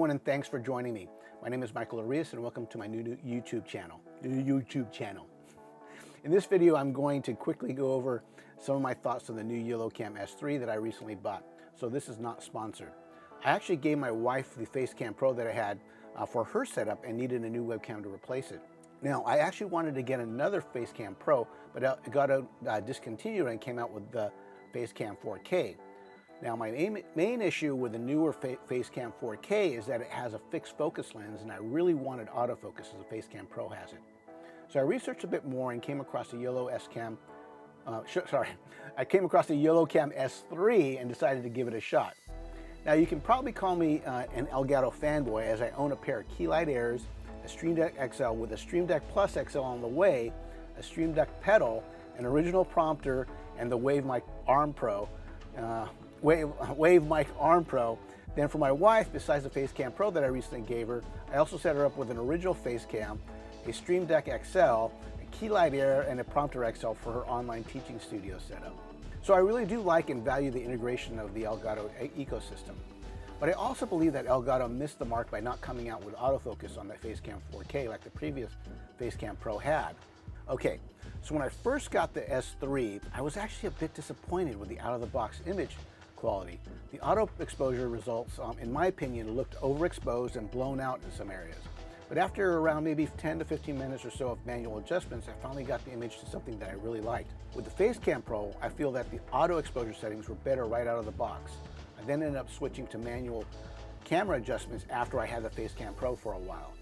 everyone, and thanks for joining me. My name is Michael Arias, and welcome to my new YouTube channel. In this video, I'm going to quickly go over some of my thoughts on the new YoloCam S3 that I recently bought. So this is not sponsored. I actually gave my wife the FaceCam Pro that I had for her setup and needed a new webcam to replace it. Now, I actually wanted to get another FaceCam Pro, but it got discontinued and came out with the FaceCam 4K. Now, my main issue with the newer FaceCam 4K is that it has a fixed focus lens, and I really wanted autofocus as the FaceCam Pro has it. So I researched a bit more and came across the YoloCam S3 and decided to give it a shot. Now, you can probably call me an Elgato fanboy, as I own a pair of Keylight Airs, a Stream Deck XL with a Stream Deck Plus XL on the way, a Stream Deck pedal, an original prompter, and the Wave Mic Arm Pro. Then for my wife, besides the FaceCam Pro that I recently gave her, I also set her up with an original FaceCam, a Stream Deck XL, a Keylight Air, and a Prompter XL for her online teaching studio setup. So I really do like and value the integration of the Elgato ecosystem. But I also believe that Elgato missed the mark by not coming out with autofocus on the FaceCam 4K like the previous FaceCam Pro had. Okay, so when I first got the S3, I was actually a bit disappointed with the out-of-the-box image quality. The auto exposure results, in my opinion, looked overexposed and blown out in some areas. But after around maybe 10 to 15 minutes or so of manual adjustments, I finally got the image to something that I really liked. With the FaceCam Pro, I feel that the auto exposure settings were better right out of the box. I then ended up switching to manual camera adjustments after I had the FaceCam Pro for a while.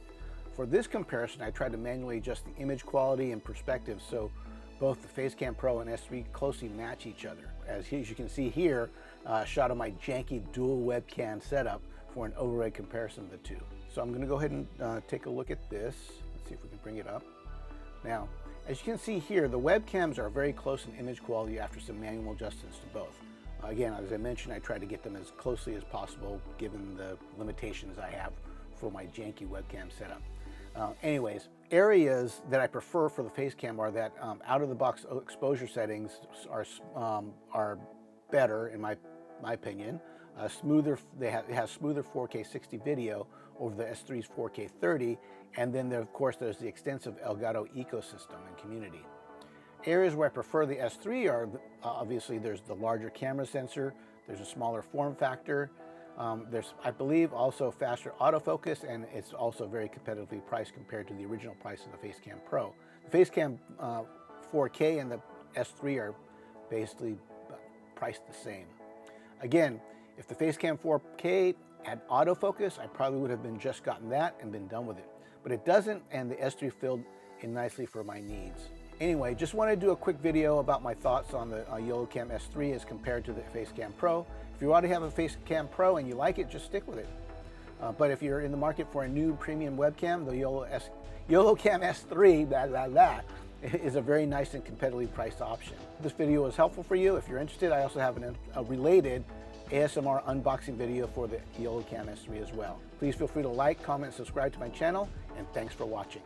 For this comparison, I tried to manually adjust the image quality and perspective so both the FaceCam Pro and S3 closely match each other. As you can see here, a shot of my janky dual webcam setup for an overhead comparison of the two. So I'm going to go ahead and take a look at this. Let's see if we can bring it up. Now, as you can see here, the webcams are very close in image quality after some manual adjustments to both. Again, as I mentioned, I try to get them as closely as possible given the limitations I have for my janky webcam setup. Anyways, areas that I prefer for the FaceCam are that out-of-the-box exposure settings are better, in my opinion. It has smoother 4K 60 video over the S3's 4K 30, and then of course there's the extensive Elgato ecosystem and community. Areas where I prefer the S3 are obviously there's the larger camera sensor, there's a smaller form factor, there's, I believe, also faster autofocus, and it's also very competitively priced compared to the original price of the FaceCam Pro. The FaceCam 4K and the S3 are basically priced the same. Again, if the FaceCam 4K had autofocus, I probably would have just gotten that and been done with it. But it doesn't, and the S3 filled in nicely for my needs. Anyway, just wanted to do a quick video about my thoughts on the YoloCam S3 as compared to the FaceCam Pro. If you already have a FaceCam Pro and you like it, just stick with it. But if you're in the market for a new premium webcam, the YoloCam S3 is a very nice and competitively priced option. This video was helpful for you. If you're interested, I also have a related ASMR unboxing video for the YoloCam S3 as well. Please feel free to like, comment, and subscribe to my channel, and thanks for watching.